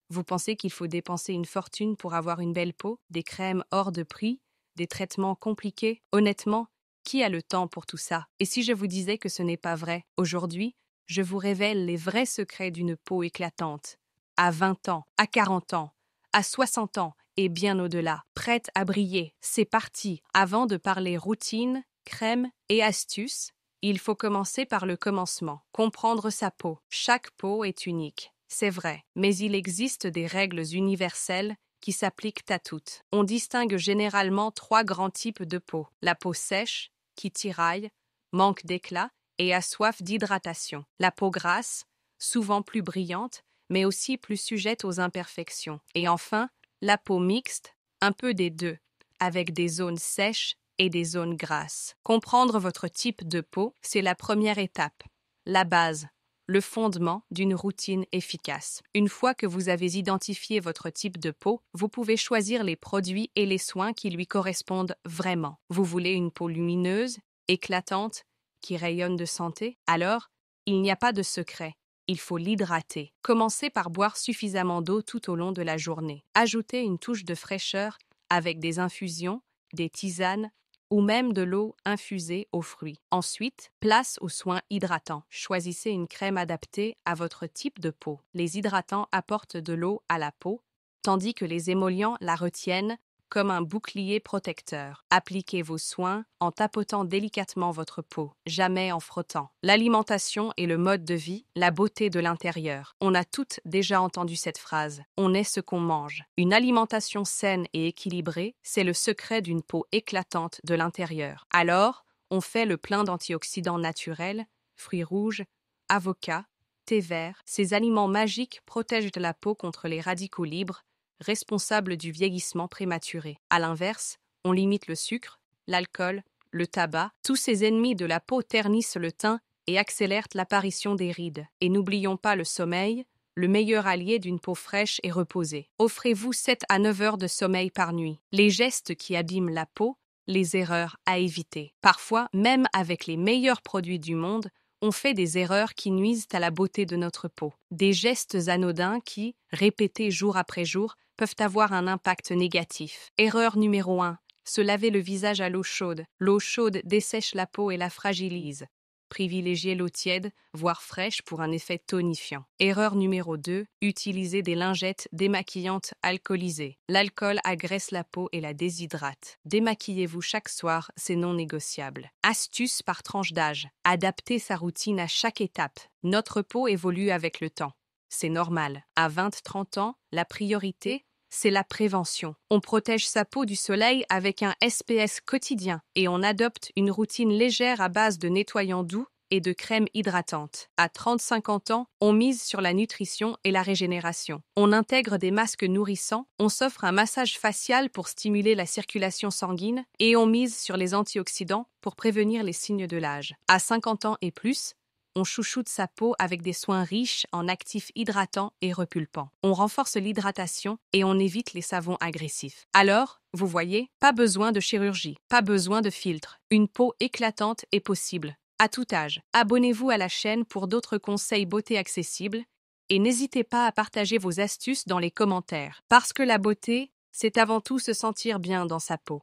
Vous pensez qu'il faut dépenser une fortune pour avoir une belle peau, des crèmes hors de prix, des traitements compliqués? Honnêtement, qui a le temps pour tout ça? Et si je vous disais que ce n'est pas vrai? Aujourd'hui, je vous révèle les vrais secrets d'une peau éclatante. À 20 ans, à 40 ans, à 60 ans et bien au-delà. Prête à briller, c'est parti. Avant de parler routine, crème et astuces, il faut commencer par le commencement. Comprendre sa peau. Chaque peau est unique, c'est vrai, mais il existe des règles universelles qui s'appliquent à toutes. On distingue généralement 3 grands types de peau. La peau sèche, qui tiraille, manque d'éclat et a soif d'hydratation. La peau grasse, souvent plus brillante, mais aussi plus sujette aux imperfections. Et enfin, la peau mixte, un peu des deux, avec des zones sèches et des zones grasses. Comprendre votre type de peau, c'est la première étape, la base, le fondement d'une routine efficace. Une fois que vous avez identifié votre type de peau, vous pouvez choisir les produits et les soins qui lui correspondent vraiment. Vous voulez une peau lumineuse, éclatante, qui rayonne de santé? Alors, il n'y a pas de secret. Il faut l'hydrater. Commencez par boire suffisamment d'eau tout au long de la journée. Ajoutez une touche de fraîcheur avec des infusions, des tisanes ou même de l'eau infusée aux fruits. Ensuite, place aux soins hydratants. Choisissez une crème adaptée à votre type de peau. Les hydratants apportent de l'eau à la peau, tandis que les émollients la retiennent comme un bouclier protecteur. Appliquez vos soins en tapotant délicatement votre peau, jamais en frottant. L'alimentation et le mode de vie, la beauté de l'intérieur. On a toutes déjà entendu cette phrase. On est ce qu'on mange. Une alimentation saine et équilibrée, c'est le secret d'une peau éclatante de l'intérieur. Alors, on fait le plein d'antioxydants naturels, fruits rouges, avocats, thé vert. Ces aliments magiques protègent la peau contre les radicaux libres, responsables du vieillissement prématuré. À l'inverse, on limite le sucre, l'alcool, le tabac. Tous ces ennemis de la peau ternissent le teint et accélèrent l'apparition des rides. Et n'oublions pas le sommeil, le meilleur allié d'une peau fraîche et reposée. Offrez-vous 7 à 9 heures de sommeil par nuit. Les gestes qui abîment la peau, les erreurs à éviter. Parfois, même avec les meilleurs produits du monde, on fait des erreurs qui nuisent à la beauté de notre peau. Des gestes anodins qui, répétés jour après jour, peuvent avoir un impact négatif. Erreur numéro 1. Se laver le visage à l'eau chaude. L'eau chaude dessèche la peau et la fragilise. Privilégiez l'eau tiède, voire fraîche pour un effet tonifiant. Erreur numéro 2. Utiliser des lingettes démaquillantes alcoolisées. L'alcool agresse la peau et la déshydrate. Démaquillez-vous chaque soir, c'est non négociable. Astuce par tranche d'âge. Adapter sa routine à chaque étape. Notre peau évolue avec le temps. C'est normal. À 20-30 ans, la priorité, c'est la prévention. On protège sa peau du soleil avec un SPS quotidien et on adopte une routine légère à base de nettoyants doux et de crèmes hydratantes. À 30-50 ans, on mise sur la nutrition et la régénération. On intègre des masques nourrissants, on s'offre un massage facial pour stimuler la circulation sanguine et on mise sur les antioxydants pour prévenir les signes de l'âge. À 50 ans et plus, on chouchoute sa peau avec des soins riches en actifs hydratants et repulpants. On renforce l'hydratation et on évite les savons agressifs. Alors, vous voyez, pas besoin de chirurgie, pas besoin de filtre. Une peau éclatante est possible, à tout âge. Abonnez-vous à la chaîne pour d'autres conseils beauté accessibles et n'hésitez pas à partager vos astuces dans les commentaires. Parce que la beauté, c'est avant tout se sentir bien dans sa peau.